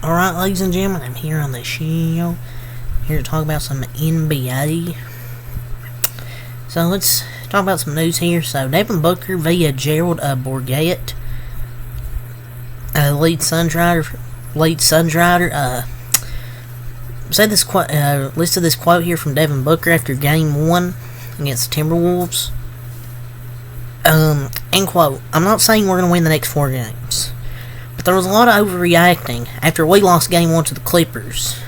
Alright, ladies and gentlemen, I'm here on the show, here to talk about some NBA. So let's talk about some news here. So Devin Booker via Gerald Bourguet, lead Suns writer, said this listed this quote here from Devin Booker after Game 1 against the Timberwolves. End quote, "I'm not saying we're going to win the next 4 games. But there was a lot of overreacting after we lost Game 1 to the Clippers.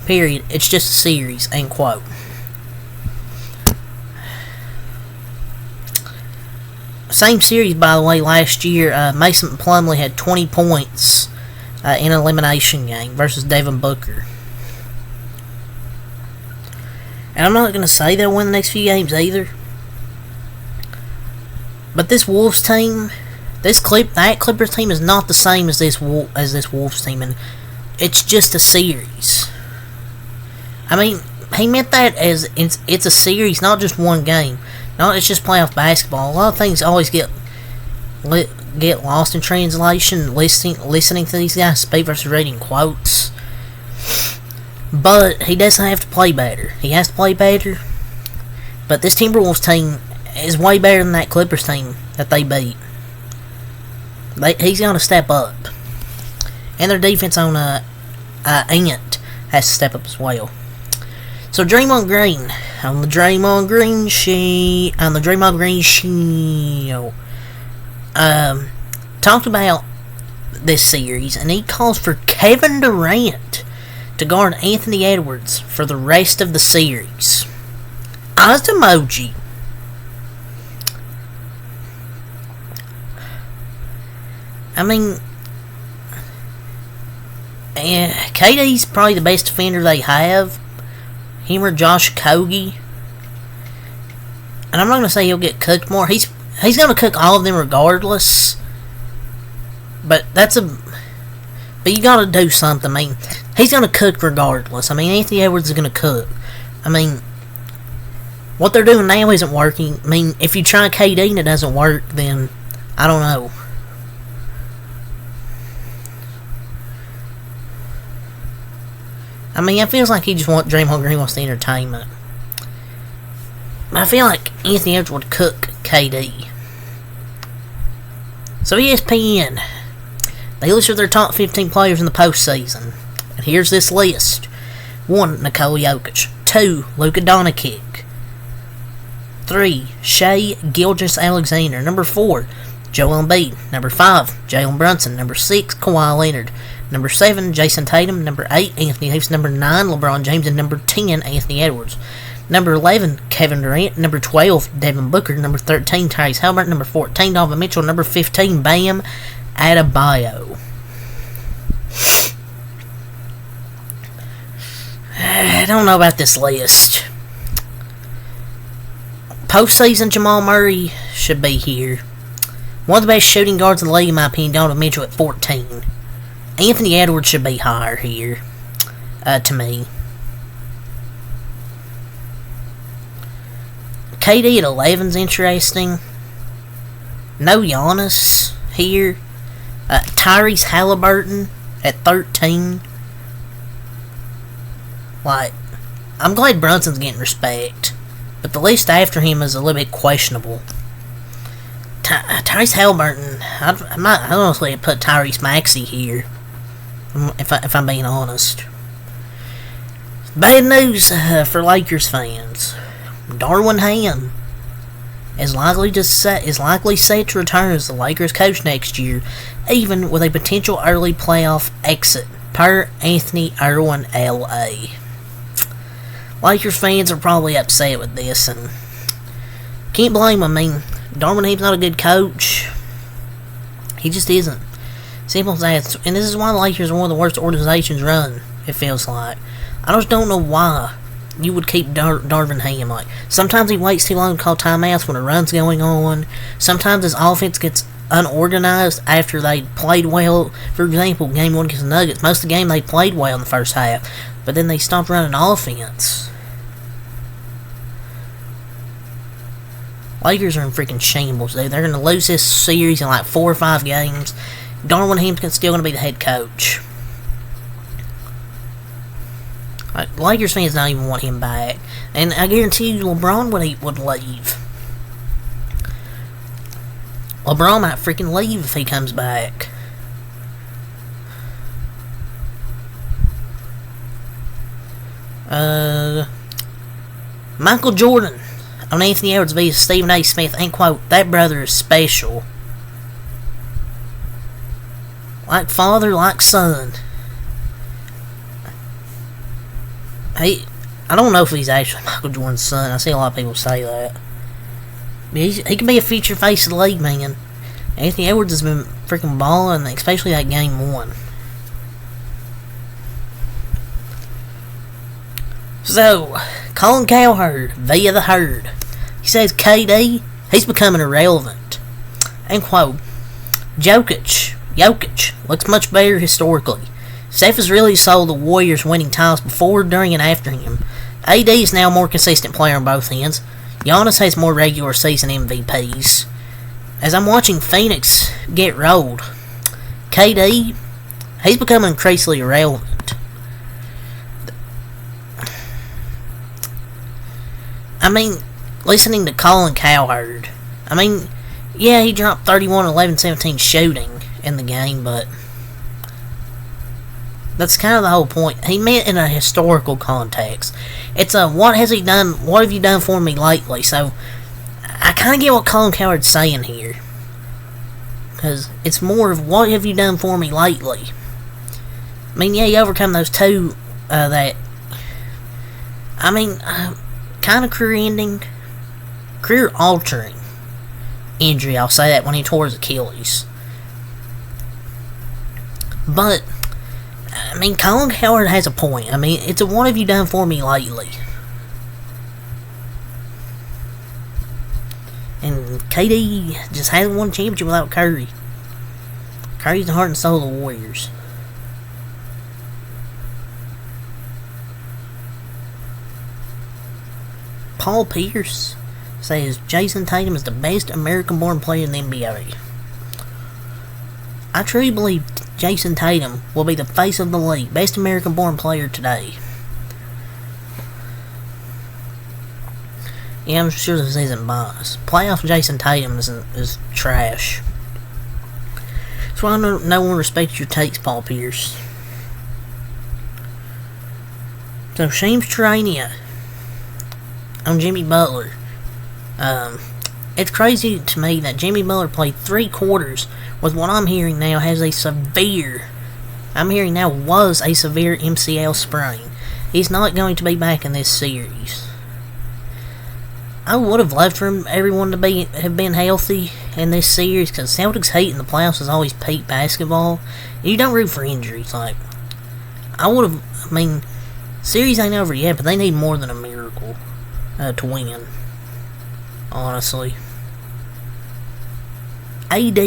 Period. It's just a series." End quote. Same series, by the way, last year, Mason Plumlee had 20 points in an elimination game versus Devin Booker. And I'm not going to say they'll win the next few games either. But this Wolves team... that Clippers team is not the same as this Wolves team, and it's just a series. I mean, he meant that as it's a series, not just one game. Not it's just playoff basketball. A lot of things always get lost in translation. Listening to these guys speak versus reading quotes. But he doesn't have to play better. He has to play better. But this Timberwolves team is way better than that Clippers team that they beat. He's going to step up. And their defense on Ant has to step up as well. So Draymond Green, on the Draymond Green show, talked about this series, and he calls for Kevin Durant to guard Anthony Edwards for the rest of the series. Eyes emoji. I mean, KD's probably the best defender they have. Him or Josh Okogie. And I'm not going to say he'll get cooked more. He's going to cook all of them regardless. But you got to do something. I mean, he's going to cook regardless. I mean, Anthony Edwards is going to cook. I mean, what they're doing now isn't working. I mean, if you try KD and it doesn't work, then I don't know. I mean, it feels like Draymond Green wants the entertainment. I feel like Anthony Edwards would cook KD. So ESPN, they listed their top 15 players in the postseason. And here's this list. 1. Nikola Jokic. 2. Luka Doncic. 3. Shai Gilgeous-Alexander. Number 4. Joel Embiid. Number 5. Jalen Brunson. Number 6. Kawhi Leonard. Number 7, Jason Tatum. Number 8, Anthony Davis. Number 9, LeBron James. And number 10, Anthony Edwards. Number 11, Kevin Durant. Number 12, Devin Booker. Number 13, Tyrese Halliburton. Number 14, Donovan Mitchell. Number 15, Bam Adebayo. I don't know about this list. Postseason Jamal Murray should be here. One of the best shooting guards in the league, in my opinion, Donovan Mitchell at 14. Anthony Edwards should be higher here, to me. KD at 11 is interesting. No Giannis here. Tyrese Halliburton at 13. Like, I'm glad Brunson's getting respect, but the list after him is a little bit questionable. Tyrese Halliburton, I honestly put Tyrese Maxey here. If I'm being honest. Bad news for Lakers fans. Darvin Ham is likely set to return as the Lakers coach next year, even with a potential early playoff exit, per Anthony Irwin, LA. Lakers fans are probably upset with this, and can't blame them. I mean, Darvin Ham's not a good coach. He just isn't. Simple as that. And this is why the Lakers are one of the worst organizations run, it feels like. I just don't know why you would keep Darvin Ham. Like, sometimes he waits too long to call timeouts when a run's going on. Sometimes his offense gets unorganized after they played well. For example, game 1 against the Nuggets. Most of the game they played well in the first half, but then they stopped running offense. Lakers are in freaking shambles, dude. They're going to lose this series in like 4 or 5 games. Darwin Ham's still going to be the head coach. Lakers fans don't even want him back. And I guarantee you LeBron would leave. LeBron might freaking leave if he comes back. Michael Jordan on Anthony Edwards vs. Stephen A. Smith, and quote, "That brother is special. Like father, like son." I don't know if he's actually Michael Jordan's son. I see a lot of people say that. But he can be a future face of the league, man. Anthony Edwards has been freaking balling, especially that game 1. So, Colin Cowherd, via the Herd, he says KD, he's becoming irrelevant. And quote, Jokic looks much better historically. Steph has really sold the Warriors winning titles before, during, and after him. AD is now a more consistent player on both ends. Giannis has more regular season MVPs. As I'm watching Phoenix get rolled, KD, he's becoming increasingly irrelevant. I mean, listening to Colin Cowherd, I mean, yeah, he dropped 31, 11, 17 shooting in the game, but that's kind of the whole point. He meant in a historical context. It's a, what has he done, what have you done for me lately? So, I kind of get what Colin Cowherd's saying here. Because it's more of, what have you done for me lately? I mean, yeah, you overcome those two, kind of career-ending, career-altering injury, I'll say that, when he tore his Achilles. But, I mean, Colin Cowherd has a point. I mean, it's a what have you done for me lately? And KD just hasn't won a championship without Curry. Curry's the heart and soul of the Warriors. Paul Pierce says Jason Tatum is the best American-born player in the NBA. I truly believe Jason Tatum will be the face of the league, best American-born player today. Yeah, I'm sure this isn't biased. Playoff Jason Tatum is trash. That's why no one respects your takes, Paul Pierce. So, Shams Charania on Jimmy Butler. It's crazy to me that Jimmy Butler played 3 quarters with what I'm hearing now was a severe MCL sprain. He's not going to be back in this series. I would have loved for everyone to have been healthy in this series, because Celtics' hate in the playoffs is always peak basketball. You don't root for injuries. Series ain't over yet, but they need more than a miracle to win. Honestly. AD,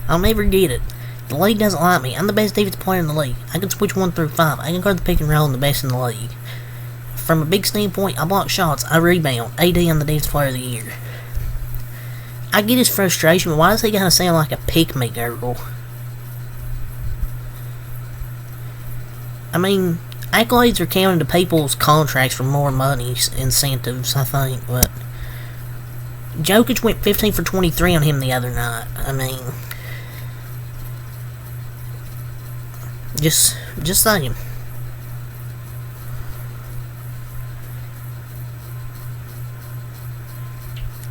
I'll never get it. The league doesn't like me. I'm the best defensive player in the league. I can switch 1 through 5. I can guard the pick and roll and the best in the league. From a big standpoint, I block shots. I rebound. AD, I'm the defensive player of the year. I get his frustration, but why does he gotta sound like a pick-me girl? I mean, accolades are counted to people's contracts for more money incentives, I think, but Jokic went 15 for 23 on him the other night. I mean, just saying.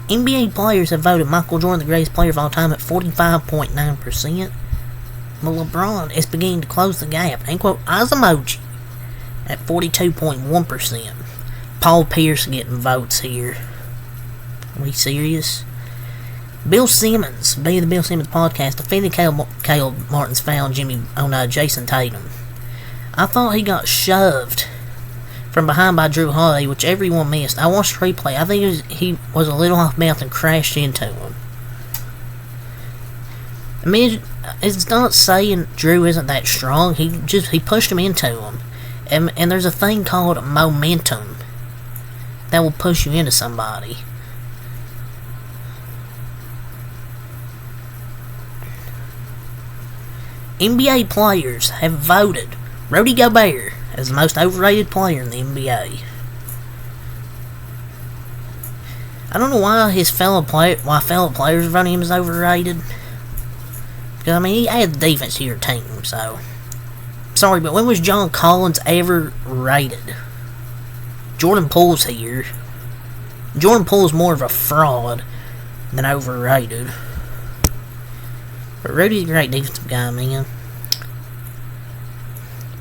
NBA players have voted Michael Jordan the greatest player of all time at 45.9%. But LeBron is beginning to close the gap. And quote, eyes emoji at 42.1%. Paul Pierce getting votes here. Are we serious? Bill Simmons, via the Bill Simmons podcast, defended Caleb Martin's foul on Jason Tatum. I thought he got shoved from behind by Drew Holiday, which everyone missed. I watched the replay. I think he was a little off balance and crashed into him. I mean, it's not saying Drew isn't that strong. He pushed him into him. And there's a thing called momentum that will push you into somebody. NBA players have voted Rudy Gobert as the most overrated player in the NBA. I don't know why fellow players are voting him as overrated. Because, I mean, he added defense to your team, so... Sorry, but when was John Collins ever rated? Jordan Poole's here. Jordan Poole's more of a fraud than overrated. But Rudy's a great defensive guy, man.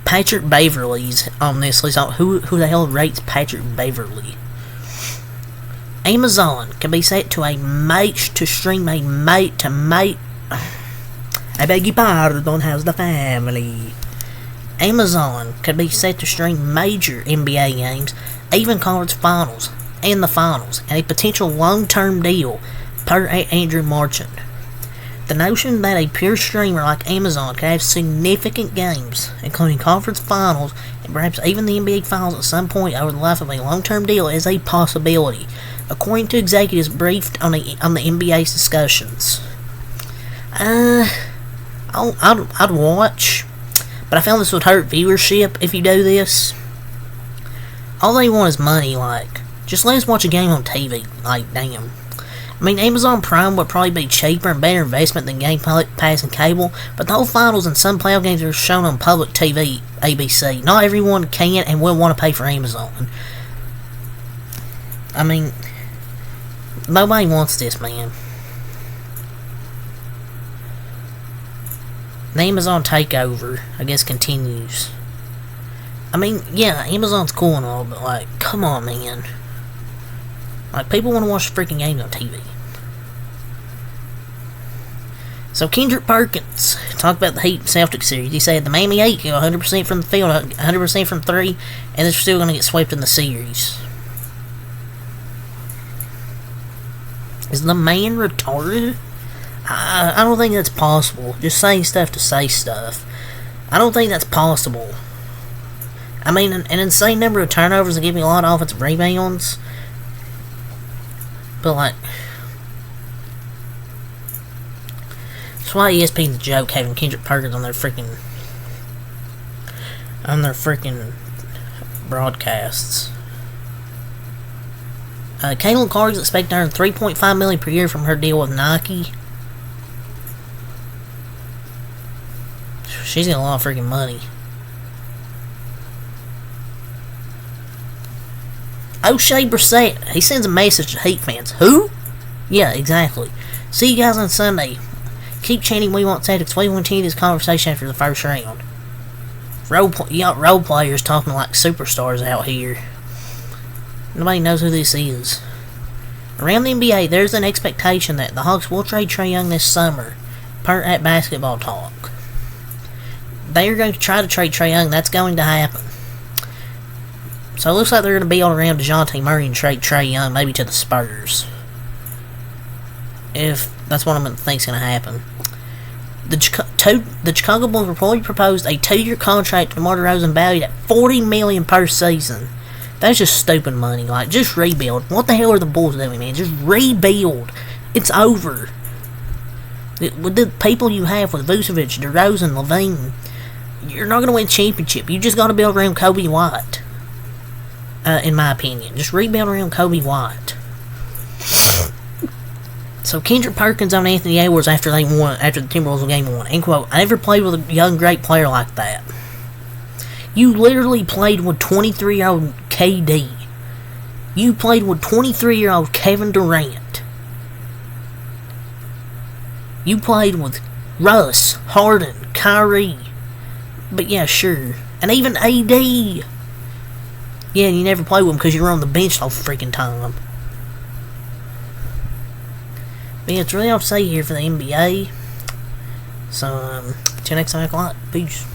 Patrick Beverley's on this list. Who the hell rates Patrick Beverley? Amazon can be set to stream a mate to mate. I beg your pardon, how's the family? Amazon can be set to stream major NBA games, even conference finals, and the finals, and a potential long-term deal, per Andrew Marchand. The notion that a pure streamer like Amazon could have significant games, including conference finals, and perhaps even the NBA finals at some point over the life of a long-term deal is a possibility, according to executives briefed on the NBA's discussions. I'd watch, but I found this would hurt viewership if you do this. All they want is money, just let us watch a game on TV, damn. I mean, Amazon Prime would probably be cheaper and better investment than Game Pass and cable, but the whole finals and some playoff games are shown on public TV, ABC. Not everyone can and will want to pay for Amazon. I mean, nobody wants this, man. The Amazon takeover, I guess, continues. I mean, yeah, Amazon's cool and all, but, come on, man. People want to watch the freaking games on TV. So, Kendrick Perkins talked about the Heat Celtics series. He said the Miami Heat go 100% from the field, 100% from 3, and they're still going to get swept in the series. Is the man retarded? I don't think that's possible. Just saying stuff to say stuff. I don't think that's possible. I mean, an insane number of turnovers and giving a lot of offensive rebounds. But, that's why ESPN's a joke having Kendrick Perkins on their freaking broadcasts. Caitlin Clark is expected to earn $3.5 million per year from her deal with Nike. She's got a lot of freaking money. O'Shea Brissett, he sends a message to Heat fans. Who? Yeah, exactly. See you guys on Sunday. Keep chanting we want Celtics. We want to continue this conversation after the first round. You got role players talking like superstars out here. Nobody knows who this is. Around the NBA, there's an expectation that the Hawks will trade Trae Young this summer, per at Basketball Talk. They are going to try to trade Trae Young. That's going to happen. So it looks like they're going to build around DeJounte Murray and trade Trae Young, maybe to the Spurs. If that's what I think is going to happen. The Chicago Bulls reportedly proposed a 2-year contract to DeMar DeRozan valued at $40 million per season. That's just stupid money. Just rebuild. What the hell are the Bulls doing, man? Just rebuild. It's over. With the people you have with Vucevic, DeRozan, LaVine, you're not going to win a championship. You just got to build around Kobe White. In my opinion. Just rebuild around Kobe White. So Kendrick Perkins on Anthony Edwards after the Timberwolves game 1. End quote. I never played with a young, great player like that. You literally played with 23-year-old KD. You played with 23-year-old Kevin Durant. You played with Russ, Harden, Kyrie. But yeah, sure. And even AD. Yeah, you never played with him because you were on the bench the whole freaking time. But yeah, it's really all to say here for the NBA. So, till next time, peace.